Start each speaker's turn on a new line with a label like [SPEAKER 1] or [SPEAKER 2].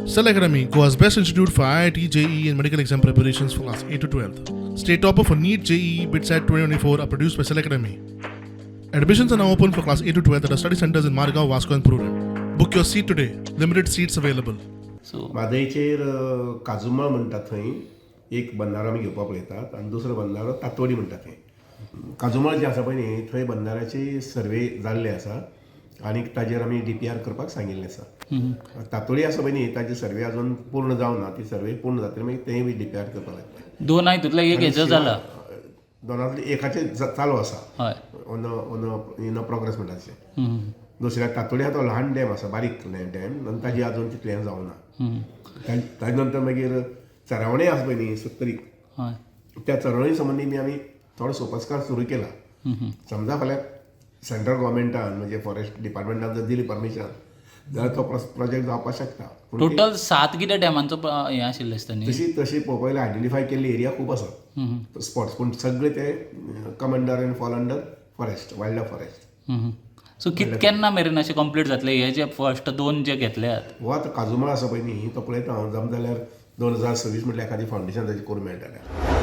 [SPEAKER 1] Cell Academy, Goa's best institute for IIT, JEE and medical exam preparations for class 8 to 12th. State topper for NEET, JEE, BITSAT 2024 are produced by Cell Academy. Admissions are now open for class 8 to 12th at our study centers in Margao, Vasco and Purun. Book your seat today. Limited seats available.
[SPEAKER 2] म्हादयचेर काजुमाळ म्हणटात थंय एक बंधारो आमी घेवपाक पळयतात आनी दुसरो बंधारो तातोडी म्हणटात थंय. काजुमाळ जे आसा पळय न्ही थंय बंधाऱ्याची सर्वे जाल्ले आसा आनी ताजेर आमी DPR करपाक सांगिल्लें आसा. तातोडी आसा पळय न्ही ताजी सर्वे अजून पूर्ण जावं ना, ती सर्वे पूर्ण जातली मागीर तेंय बी DPR करपाक लागता.
[SPEAKER 3] दोन हितूंतलो एक हेजो जाला.
[SPEAKER 2] दोनांतले एकाचे चालू आसा
[SPEAKER 3] हय
[SPEAKER 2] इन प्रोग्रेस म्हणटात. दुसऱ्या तातोडी तो ल्हान डॅम आसा, बारीक डॅम आनी ताजी अजून तितलें जावना. ताजे नंतर मागीर चरावणे आसा पळय न्ही 70 त्या चरावणी संबंदी आमी थोडो सोपस्कार सुरू केला. समजा फाल्यां सेंट्रल गव्हर्मेंटान म्हणजे फॉरेस्ट डिपार्टमेंटान जर दिली परमिशन जाल्यार तो प्रोजेक्ट जावपाक शकता.
[SPEAKER 3] टोटल 7 कितें डॅमांचो हें आशिल्लें दिसता न्ही.
[SPEAKER 2] तशी पळयल्यार आयडेंटिफाय केल्ली एरिया खूब आसा स्पॉट्स, पूण सगळे ते come under end fall under forest, wild life forest.
[SPEAKER 3] So केन्ना मेरेन अशें कंप्लीट जातलें हे जे फर्स्ट 2 जे घेतल्यात?
[SPEAKER 2] हो आतां काजुमाळ आसा पळय न्ही तो पळयता हांव जमता जाल्यार 2026 म्हटल्यार एखादी फावंडेशन ताची करूं मेळटलें.